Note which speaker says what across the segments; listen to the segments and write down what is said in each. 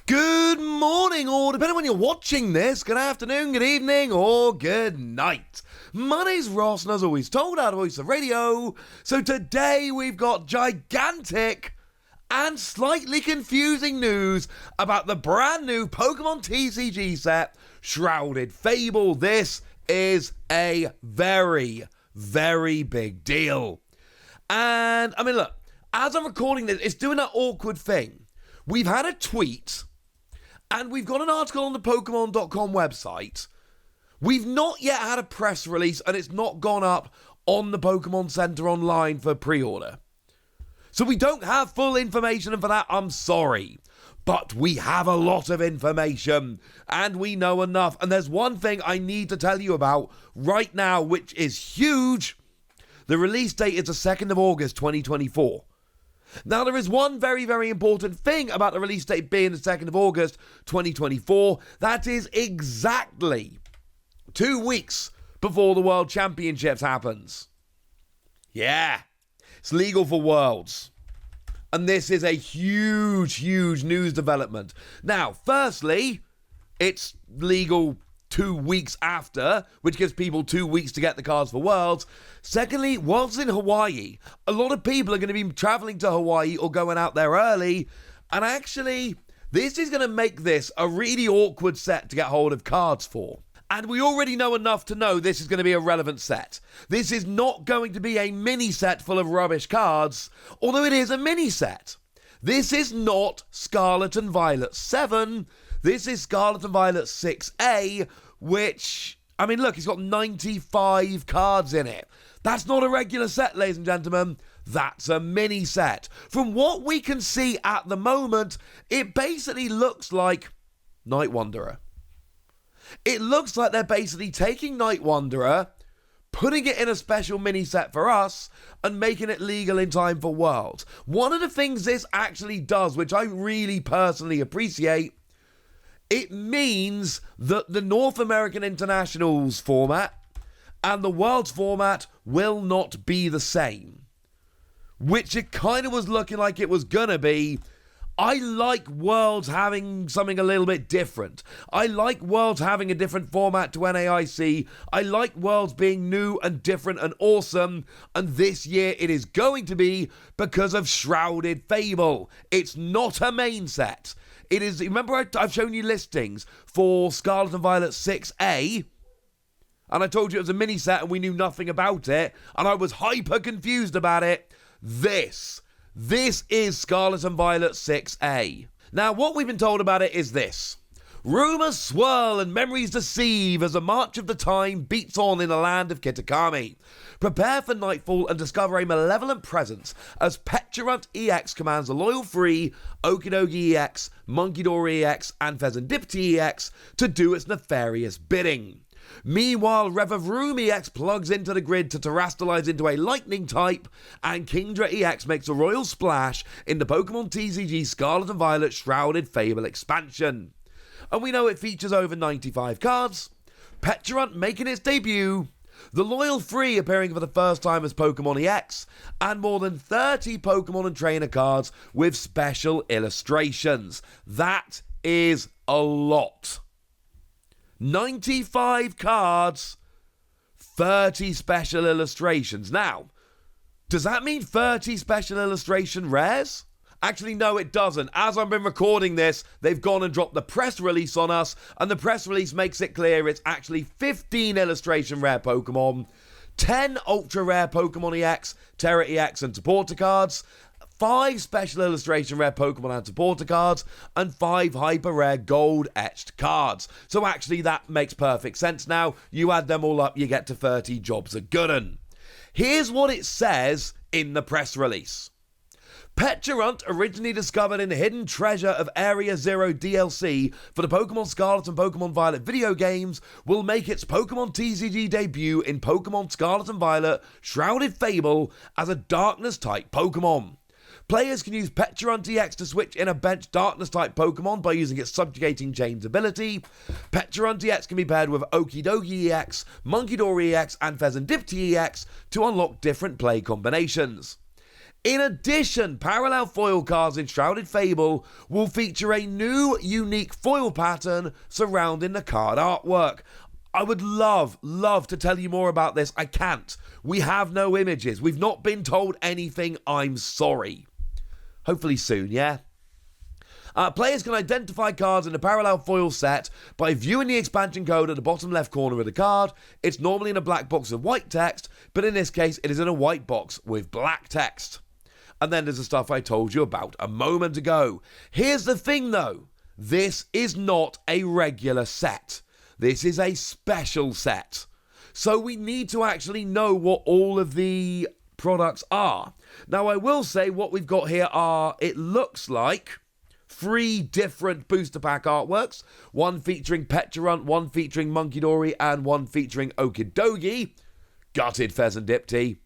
Speaker 1: Good morning, or depending on when you're watching this, good afternoon, good evening, or good night. My name's Ross, and as always, told out of Voice of Radio. So today we've got gigantic and slightly confusing news about the brand new Pokémon TCG set, Shrouded Fable. This is a very, very big deal. And, look, as I'm recording this, it's doing that awkward thing. We've had a tweet, and we've got an article on the Pokemon.com website. We've not yet had a press release, and it's not gone up on the Pokemon Center online for pre-order. So we don't have full information, and for that, I'm sorry. But we have a lot of information, and we know enough. And there's one thing I need to tell you about right now, which is huge. The release date is the 2nd of August, 2024. Now, there is one very, very important thing about the release date being the 2nd of August, 2024. That is exactly 2 weeks before the World Championships happens. Yeah, it's legal for Worlds. And this is a huge, huge news development. Now, firstly, it's legal 2 weeks after, which gives people 2 weeks to get the cards for Worlds. Secondly, Worlds in Hawaii. A lot of people are going to be traveling to Hawaii or going out there early. And actually, this is going to make this a really awkward set to get hold of cards for. And we already know enough to know this is going to be a relevant set. This is not going to be a mini set full of rubbish cards, although it is a mini set. This is not Scarlet and Violet 7. This is Scarlet and Violet 6A, which, look, it's got 95 cards in it. That's not a regular set, ladies and gentlemen. That's a mini set. From what we can see at the moment, it basically looks like Night Wanderer. It looks like they're basically taking Night Wanderer, putting it in a special mini set for us, and making it legal in time for Worlds. One of the things this actually does, which I really personally appreciate, it means that the North American Internationals format and the Worlds format will not be the same, which it kind of was looking like it was gonna be. I like Worlds having something a little bit different. I like Worlds having a different format to NAIC. I like Worlds being new and different and awesome. And this year it is going to be because of Shrouded Fable. It's not a main set. It is, remember I've shown you listings for Scarlet and Violet 6A, and I told you it was a mini set and we knew nothing about it, and I was hyper confused about it. This is Scarlet and Violet 6A. Now, what we've been told about it is this. Rumours swirl and memories deceive as the march of the time beats on in the land of Kitakami. Prepare for nightfall and discover a malevolent presence as Petulant EX commands the Loyal Free, Okidogi EX, Monkidori EX, and Pheasantipity EX to do its nefarious bidding. Meanwhile, Revavroom EX plugs into the grid to terrestrialize into a lightning type, and Kingdra EX makes a royal splash in the Pokemon TCG Scarlet and Violet Shrouded Fable expansion. And we know it features over 95 cards, Petulant making its debut, the Loyal Free appearing for the first time as Pokemon EX, and more than 30 Pokemon and trainer cards with special illustrations. That is a lot. 95 cards, 30 special illustrations. Now, does that mean 30 special illustration rares? Actually, no, it doesn't. As I've been recording this, they've gone and dropped the press release on us, and the press release makes it clear it's actually 15 illustration rare Pokemon, 10 ultra rare Pokemon EX, Terra EX and supporter cards, 5 special illustration rare Pokemon and supporter cards, and 5 hyper rare gold etched cards. So actually that makes perfect sense now. You add them all up, you get to 30 jobs a good 'un. Here's what it says in the press release. Petulant, originally discovered in the Hidden Treasure of Area Zero DLC for the Pokemon Scarlet and Pokemon Violet video games, will make its Pokemon TCG debut in Pokemon Scarlet and Violet Shrouded Fable as a Darkness-type Pokemon. Players can use Petulant EX to switch in a bench Darkness-type Pokemon by using its Subjugating Chains ability. Petulant EX can be paired with Okidogi EX, Monkidori EX, and Pheasantipity EX to unlock different play combinations. In addition, parallel foil cards in Shrouded Fable will feature a new unique foil pattern surrounding the card artwork. I would love to tell you more about this. I can't. We have no images. We've not been told anything. I'm sorry. Hopefully soon, yeah? Players can identify cards in the parallel foil set by viewing the expansion code at the bottom left corner of the card. It's normally in a black box with white text, but in this case, it is in a white box with black text. And then there's the stuff I told you about a moment ago. Here's the thing, though. This is not a regular set. This is a special set. So we need to actually know what all of the products are. Now, I will say what we've got here are, it looks like, 3 different booster pack artworks. One featuring Petulant, one featuring Munkidori, and one featuring Okidogi. Gutted Pheasant Dipty.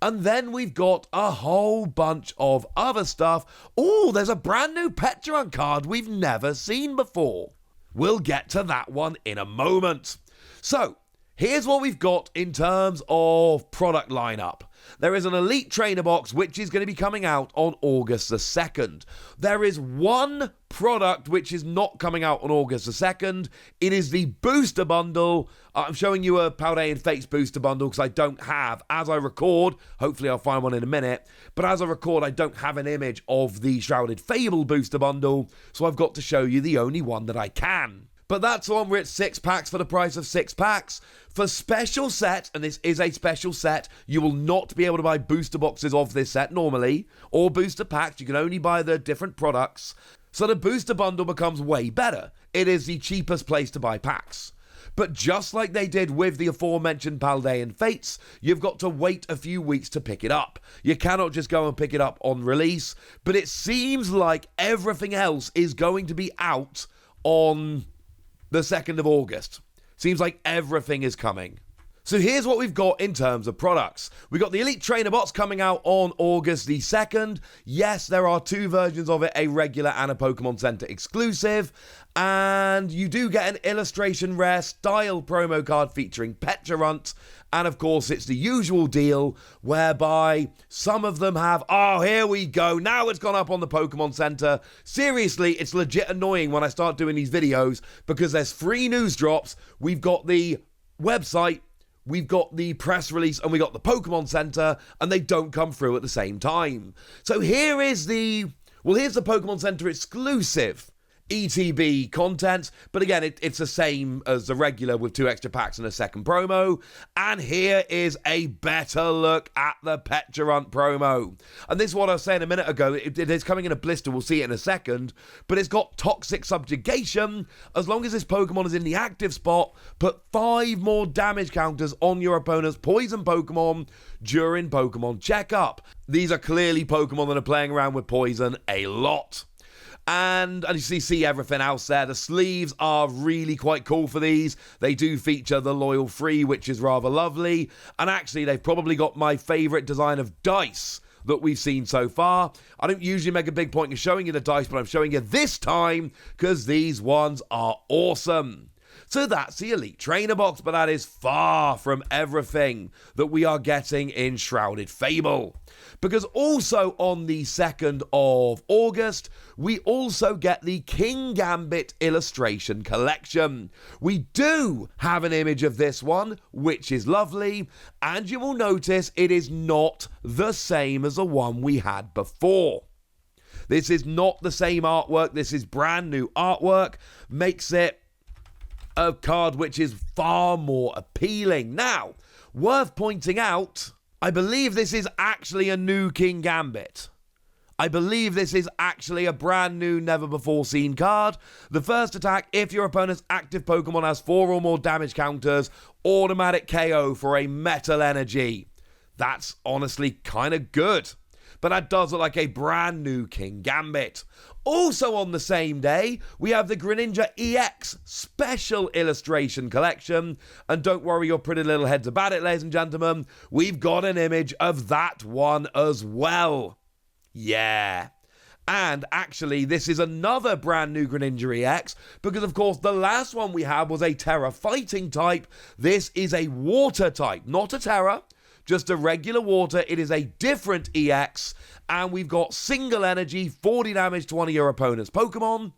Speaker 1: And then we've got a whole bunch of other stuff. Oh, there's a brand new Petulant card we've never seen before. We'll get to that one in a moment. So, here's what we've got in terms of product lineup. There is an Elite Trainer Box, which is going to be coming out on August the 2nd. There is one product which is not coming out on August the 2nd. It is the Booster Bundle. I'm showing you a Paldean Fates Booster Bundle because I don't have, as I record, hopefully I'll find one in a minute, but as I record, I don't have an image of the Shrouded Fable Booster Bundle, so I've got to show you the only one that I can. But that's the one where it's 6 packs for the price of 6 packs. For special set, and this is a special set, you will not be able to buy booster boxes of this set normally, or booster packs. You can only buy the different products. So the booster bundle becomes way better. It is the cheapest place to buy packs. But just like they did with the aforementioned Paldean Fates, you've got to wait a few weeks to pick it up. You cannot just go and pick it up on release, but it seems like everything else is going to be out on the 2nd of August. Seems like everything is coming. So here's what we've got in terms of products. We've got the Elite Trainer Box coming out on August the 2nd. Yes, there are 2 versions of it, a regular and a Pokemon Center exclusive. And you do get an illustration rare style promo card featuring Petulant. And of course, it's the usual deal whereby some of them have, oh, here we go. Now it's gone up on the Pokemon Center. Seriously, it's legit annoying when I start doing these videos because there's 3 news drops. We've got the website, we've got the press release, and we got the Pokemon Center, and they don't come through at the same time. So here's the Pokemon Center exclusive ETB content, but again, it's the same as the regular with 2 extra packs and a second promo. And here is a better look at the Petulant promo. And this is what I was saying a minute ago. It is coming in a blister. We'll see it in a second. But it's got Toxic Subjugation. As long as this Pokemon is in the active spot, put 5 more damage counters on your opponent's poison Pokemon during Pokemon Checkup. These are clearly Pokemon that are playing around with poison a lot. And you see everything else there. The sleeves are really quite cool for these. They do feature the Loyal Free, which is rather lovely. And actually, they've probably got my favourite design of dice that we've seen so far. I don't usually make a big point of showing you the dice, but I'm showing you this time because these ones are awesome. So that's the Elite Trainer Box, but that is far from everything that we are getting in Shrouded Fable. Because also on the 2nd of August, we also get the King Gambit illustration collection. We do have an image of this one, which is lovely, and you will notice it is not the same as the one we had before. This is not the same artwork. This is brand new artwork. Makes it a card which is far more appealing. Now, worth pointing out, I believe this is actually a new King Gambit. I believe this is actually a brand new, never-before-seen card. The first attack, if your opponent's active Pokemon has 4 or more damage counters, automatic KO for a Metal Energy. That's honestly kind of good. But that does look like a brand new King Gambit. Also on the same day, we have the Greninja EX Special Illustration Collection. And don't worry your pretty little heads about it, ladies and gentlemen. We've got an image of that one as well. Yeah. And actually, this is another brand new Greninja EX, because of course the last one we had was a Terra Fighting type. This is a Water type, not a Terra, just a regular water. It is a different EX, and we've got single energy, 40 damage to one of your opponent's Pokemon,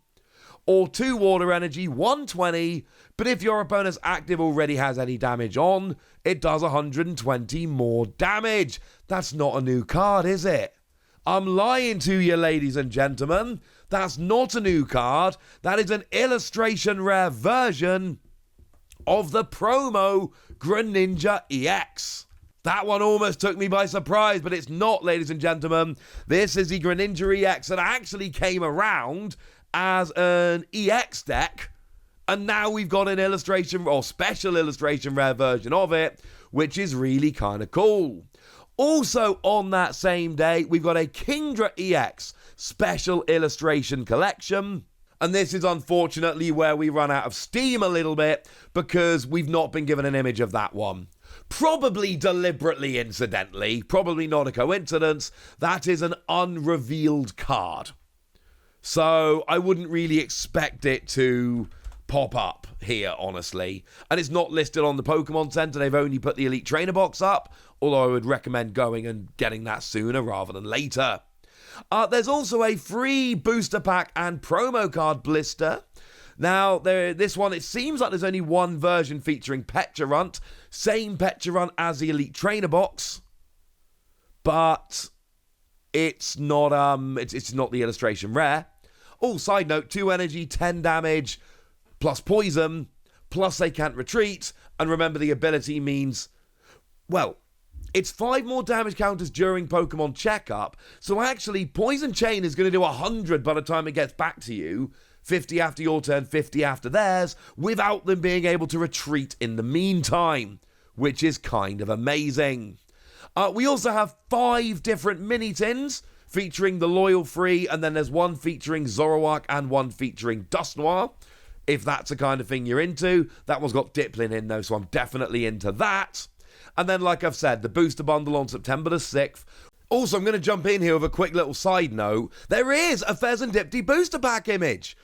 Speaker 1: or 2 water energy, 120, but if your opponent's active already has any damage on, it does 120 more damage. That's not a new card, is it? I'm lying to you, ladies and gentlemen. That's not a new card. That is an illustration rare version of the promo Greninja EX. That one almost took me by surprise, but it's not, ladies and gentlemen. This is the Greninja EX that actually came around as an EX deck, and now we've got an illustration or special illustration rare version of it, which is really kind of cool. Also on that same day, we've got a Kingdra EX special illustration collection. And this is unfortunately where we run out of steam a little bit because we've not been given an image of that one. Probably deliberately, incidentally, probably not a coincidence. That is an unrevealed card. So I wouldn't really expect it to pop up here, honestly. And it's not listed on the Pokemon Center. They've only put the Elite Trainer box up, although I would recommend going and getting that sooner rather than later. There's also a free booster pack and promo card blister. Now, this one, it seems like there's only one version featuring Pecharunt. Same Pecharunt as the Elite Trainer box. But it's not it's not the illustration rare. Oh, side note, 2 energy, 10 damage, plus poison, plus they can't retreat. And remember, the ability means, well, it's 5 more damage counters during Pokemon Checkup. So actually, Poison Chain is going to do 100 by the time it gets back to you. 50 after your turn, 50 after theirs, without them being able to retreat in the meantime, which is kind of amazing. We also have 5 different mini-tins featuring the Loyal Free, and then there's one featuring Zoroark and one featuring Dusknoir, if that's the kind of thing you're into. That one's got Dipplin in though, so I'm definitely into that. And then, like I've said, the booster bundle on September the 6th. Also, I'm going to jump in here with a quick little side note. There is a Fez and Dipty booster pack image.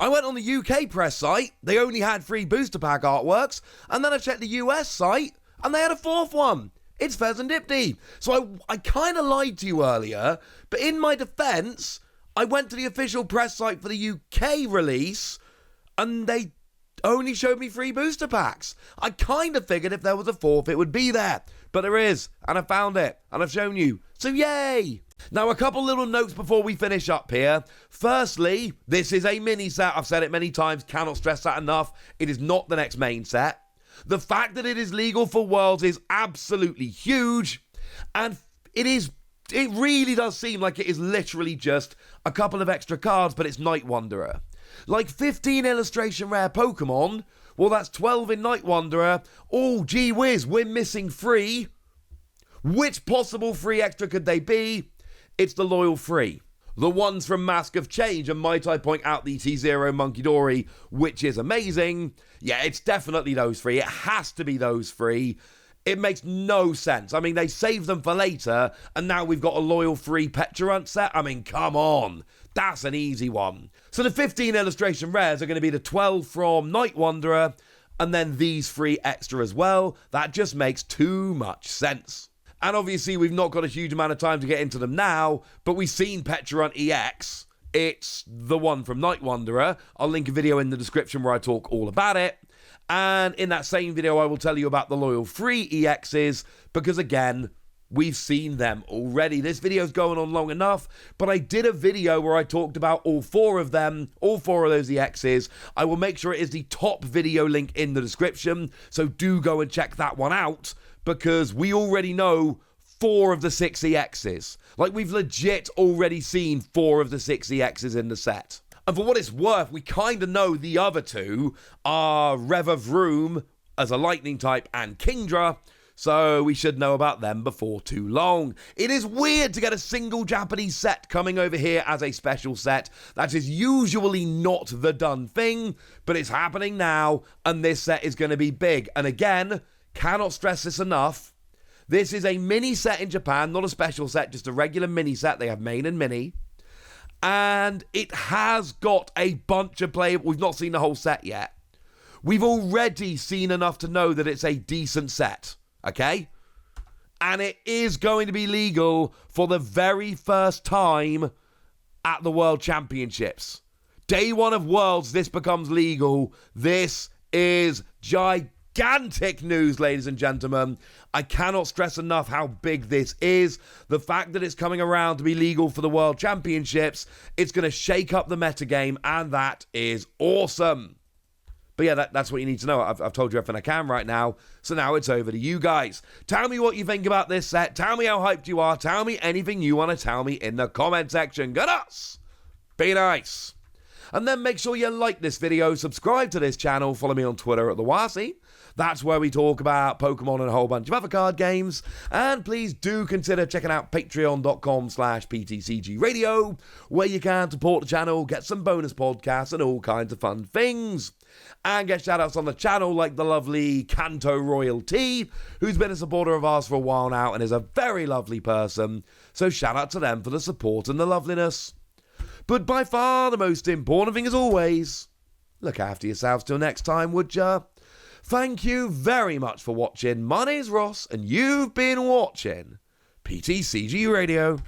Speaker 1: I went on the UK press site. They only had 3 booster pack artworks. And then I checked the US site, and they had a 4th one. It's Fez and Dipty. So I kind of lied to you earlier, but in my defense, I went to the official press site for the UK release, and they only showed me 3 booster packs. I kind of figured if there was a 4th, it would be there. But there is, and I found it, and I've shown you. So yay! Now, a couple little notes before we finish up here. Firstly, this is a mini set. I've said it many times, cannot stress that enough. It is not the next main set. The fact that it is legal for Worlds is absolutely huge, and it really does seem like it is literally just a couple of extra cards, but it's Night Wanderer. Like 15 illustration rare Pokemon, well, that's 12 in Night Wanderer. Oh, gee whiz, we're missing 3. Which possible 3 extra could they be? It's the Loyal Free. The ones from Mask of Change, and might I point out the T0 Munkidori, which is amazing. Yeah, it's definitely those 3. It has to be those 3. It makes no sense. I mean, they saved them for later, and now we've got a Loyal Free Pecharunt set. I mean, come on. That's an easy one. So the 15 illustration rares are going to be the 12 from Night Wanderer, and then these 3 extra as well. That just makes too much sense. And obviously, we've not got a huge amount of time to get into them now, but we've seen Pecharunt EX. It's the one from Night Wanderer. I'll link a video in the description where I talk all about it. And in that same video, I will tell you about the Loyal Free EXs, because again, we've seen them already. This video's going on long enough, but I did a video where I talked about all 4 of them, all 4 of those EXs. I will make sure it is the top video link in the description, so do go and check that one out, because we already know 4 of the 6 EXs. Like, we've legit already seen 4 of the 6 EXs in the set. And for what it's worth, we kind of know the other 2 are Revavroom as a lightning type and Kingdra, so we should know about them before too long. It is weird to get a single Japanese set coming over here as a special set. That is usually not the done thing, but it's happening now, and this set is going to be big. And again, cannot stress this enough, this is a mini set in Japan, not a special set, just a regular mini set. They have main and mini. And it has got a bunch of playable. We've not seen the whole set yet. We've already seen enough to know that it's a decent set. Okay? And it is going to be legal for the very first time at the World Championships. Day one of Worlds, this becomes legal. This is gigantic news, ladies and gentlemen. I cannot stress enough how big this is. The fact that it's coming around to be legal for the World Championships, it's going to shake up the metagame, and that is awesome. But yeah, that's what you need to know. I've told you everything I can right now, so now it's over to you guys. Tell me what you think about this set. Tell me how hyped you are. Tell me anything you want to tell me in the comment section. Good us. Be nice. And then make sure you like this video, subscribe to this channel, follow me on Twitter at TheWasi. That's where we talk about Pokemon and a whole bunch of other card games. And please do consider checking out patreon.com/PTCG Radio, where you can support the channel, get some bonus podcasts and all kinds of fun things. And get shoutouts on the channel like the lovely Kanto Royalty, who's been a supporter of ours for a while now and is a very lovely person. So shout out to them for the support and the loveliness. But by far the most important thing as always, look after yourselves till next time, would ya? Thank you very much for watching. My name's Ross, and you've been watching PTCG Radio.